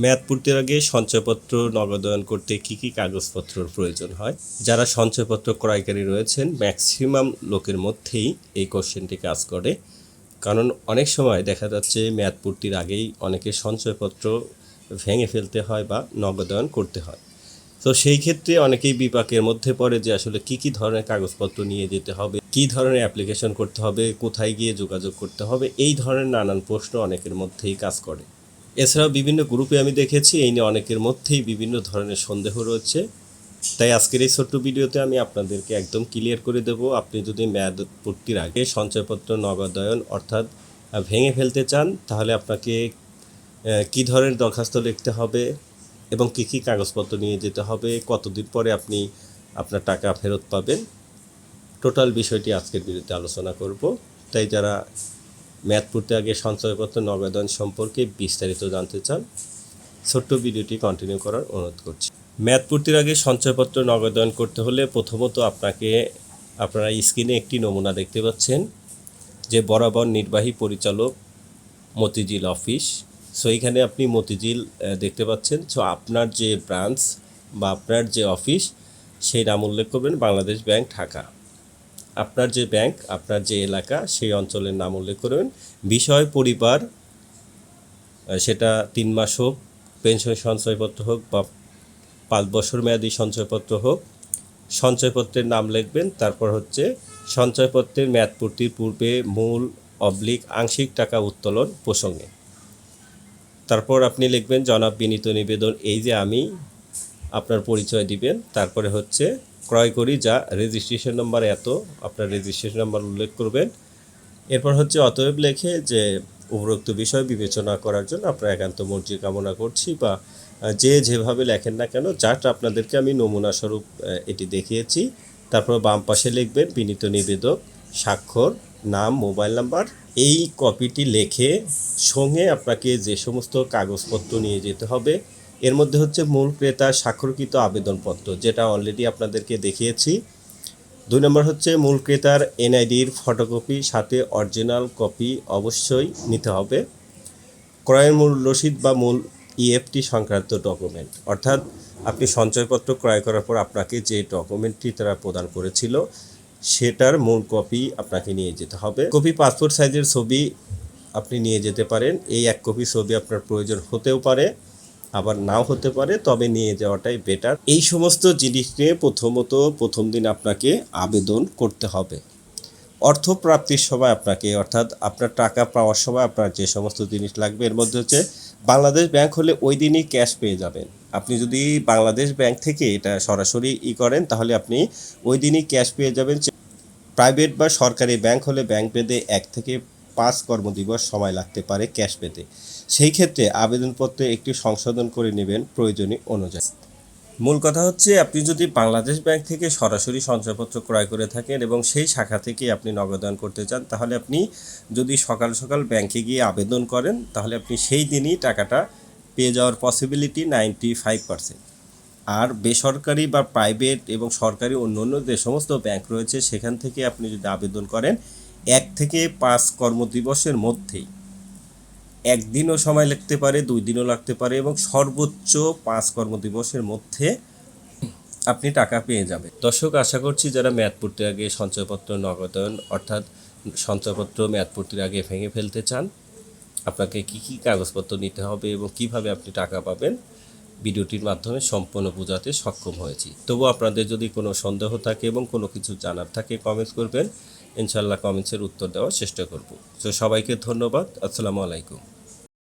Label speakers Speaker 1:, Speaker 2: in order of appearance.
Speaker 1: মেয়াদ পূর্তির আগে সঞ্চয়পত্র নগদায়ন করতে কি কি কাগজপত্রের প্রয়োজন হয়? যারা সঞ্চয়পত্র ক্রয়কারী রয়েছেন ম্যাক্সিমাম লোকের মধ্যেই এই কোশ্চেনটি কাজ করে। কারণ অনেক সময় দেখা যাচ্ছে মেয়াদ পূর্তির আগেই অনেকের সঞ্চয়পত্র ভেঙে ফেলতে হয় বা নগদায়ন করতে হয়। তো সেই ক্ষেত্রে অনেকেই বিপাকের মধ্যে পড়ে যে আসলে কি কি ধরনের কাগজপত্র নিয়ে যেতে হবে, কি ধরনের অ্যাপ্লিকেশন করতে হবে, কোথায় গিয়ে যোগাযোগ করতে হবে, এই ধরনের নানান প্রশ্ন অনেকের মধ্যেই কাজ করে। এছাড়াও বিভিন্ন গ্রুপে আমি দেখেছি এই নিয়ে অনেকের মধ্যেই বিভিন্ন ধরনের সন্দেহ রয়েছে। তাই আজকের এই ছোট্ট ভিডিওতে আমি আপনাদেরকে একদম ক্লিয়ার করে দেব, আপনি যদি মেয়াদ পূর্তির আগে সঞ্চয়পত্র নগদায়ন অর্থাৎ ভেঙে ফেলতে চান তাহলে আপনাকে কী ধরনের দরখাস্ত লিখতে হবে এবং কী কী কাগজপত্র নিয়ে যেতে হবে, কতদিন পরে আপনি আপনার টাকা ফেরত পাবেন, টোটাল বিষয়টি আজকের ভিডিওতে আলোচনা করব। তাই যারা মেয়াদ পূর্তির আগে সঞ্চয়পত্র নগদায়ন সম্পর্কে বিস্তারিত জানতে চান, ছোট্ট ভিডিওটি কন্টিনিউ করার অনুরোধ করছি। মেয়াদ পূর্তির আগে সঞ্চয়পত্র নগদায়ন করতে হলে প্রথমত আপনারা স্ক্রিনে একটি নমুনা দেখতে পাচ্ছেন যে বরাবর নির্বাহী পরিচালক মতিঝিল অফিস। সো এইখানে আপনি মতিঝিল দেখতে পাচ্ছেন। সো আপনার যে ব্রাঞ্চ বা আপনার যে অফিস সেই নাম উল্লেখ করবেন বাংলাদেশ ব্যাংক ঢাকা। আপনার যে ব্যাংক, আপনার যে এলাকা সেই অঞ্চলের নাম উল্লেখ করবেন। বিষয় পরিবার, সেটা 3 মাস হোক, পেনশন সঞ্চয়পত্র হোক বা 5 বছর মেয়াদী সঞ্চয়পত্র হোক, সঞ্চয়পত্রের নাম লিখবেন। তারপর হচ্ছে সঞ্চয়পত্রের মেয়াদ পূর্তির পূর্বে মূল আংশিক টাকা উত্তোলন প্রসঙ্গে। তারপর আপনি লিখবেন জনাব বিনীত নিবেদন, এই যে আমি, আপনার পরিচয় দিবেন। তারপরে হচ্ছে ক্রয় করি যা রেজিস্ট্রেশন নম্বর এত, আপনার রেজিস্ট্রেশন নম্বর উল্লেখ করবেন। এরপর হচ্ছে অতএব লেখে যে উপরোক্ত বিষয় বিবেচনা করার জন্য আপনার একান্ত মর্জি কামনা করছি, বা যে যেভাবে লেখেন না কেন, জাস্ট আপনাদেরকে আমি নমুনা স্বরূপ এটি দেখিয়েছি। তারপর বাম পাশে লিখবেন বিনীত নিবেদক, স্বাক্ষর, নাম, মোবাইল নাম্বার। এই কপিটি লেখে সঙ্গে আপনাকে যে সমস্ত কাগজপত্র নিয়ে যেতে হবে এর মধ্যে হচ্ছে মূল ক্রেতার স্বাক্ষরকৃত আবেদনপত্র, যেটা অলরেডি আপনাদেরকে দেখিয়েছি। 2 নম্বর হচ্ছে মূল ক্রেতার এনআইডির ফটোকপি, সাথে অরিজিনাল কপি অবশ্যই নিতে হবে। ক্রয়ের মূল রসিদ বা মূল ইএফটি সংক্রান্ত ডকুমেন্ট, অর্থাৎ আপনি সঞ্চয়পত্র ক্রয় করার পর আপনাকে যে ডকুমেন্টটি তারা প্রদান করেছিল সেটার মূল কপি আপনাকে নিয়ে যেতে হবে। কপি পাসপোর্ট সাইজের ছবি আপনি নিয়ে যেতে পারেন। এই 1 কপি ছবি আপনার প্রয়োজন হতেও পারে, আবার নাও হতে পারে, তবে নিয়ে যাওয়াটাই বেটার। এই সমস্ত জিনিস নিয়ে প্রথম দিন আপনাকে আবেদন করতে হবে। অর্থ প্রাপ্তির সময় আপনাকে, অর্থাৎ আপনার টাকা পাওয়ার সময় আপনার যে সমস্ত জিনিস লাগবে এর মধ্যে হচ্ছে বাংলাদেশ ব্যাংক হলে ওই দিনই ক্যাশ পেয়ে যাবেন। আপনি যদি বাংলাদেশ ব্যাংক থেকে এটা সরাসরি করেন তাহলে আপনি ওই দিনই ক্যাশ পেয়ে যাবেন। প্রাইভেট বা সরকারি ব্যাংক হলে ব্যাংক পেতে 1 থেকে 5 কর্মদিবস সময় লাগতে পারে ক্যাশ পেতে। সেই ক্ষেত্রে আবেদনপত্রে একটু সংশোধন করে নেবেন প্রয়োজনীয় অনুযায়ী। মূল কথা হচ্ছে আপনি যদি বাংলাদেশ ব্যাংক থেকে সরাসরি সঞ্চয়পত্র ক্রয় করে থাকেন এবং সেই শাখা থেকে আপনি নগদায়ন করতে চান, তাহলে আপনি যদি সকাল সকাল ব্যাংকে গিয়ে আবেদন করেন তাহলে আপনি সেই দিনই টাকাটা পেয়ে যাওয়ার পসিবিলিটি 95%। আর বেসরকারি বা প্রাইভেট এবং সরকারি অন্য যে সমস্ত ব্যাংক রয়েছে সেখান থেকে আপনি যদি আবেদন করেন 1 থেকে 5 কর্মদিবসের মধ্যেই, 1 দিনও সময় লাগতে পারে, 2 দিনও লাগতে পারে, এবং সর্বোচ্চ 5 কর্মদিবসের মধ্যে আপনি টাকা পেয়ে যাবেন। দর্শক, আশা করছি যারা মেয়াদ পূর্তির আগে সঞ্চয়পত্র নগদায়ন অর্থাৎ সঞ্চয়পত্র মেয়াদ পূর্তির আগে ভেঙে ফেলতে চান, আপনাকে কি কি কাগজপত্র নিতে হবে এবং কিভাবে আপনি টাকা পাবেন ভিডিওটির মাধ্যমে সম্পূর্ণ বোঝাতে সক্ষম হয়েছি। তবু আপনাদের যদি কোনো সন্দেহ থাকে এবং কোনো কিছু জানার থাকে কমেন্টস করবেন, ইনশাআল্লাহ কমেন্টসের উত্তর দেওয়ার চেষ্টা করব। তো সবাইকে ধন্যবাদ। আসসালামু আলাইকুম।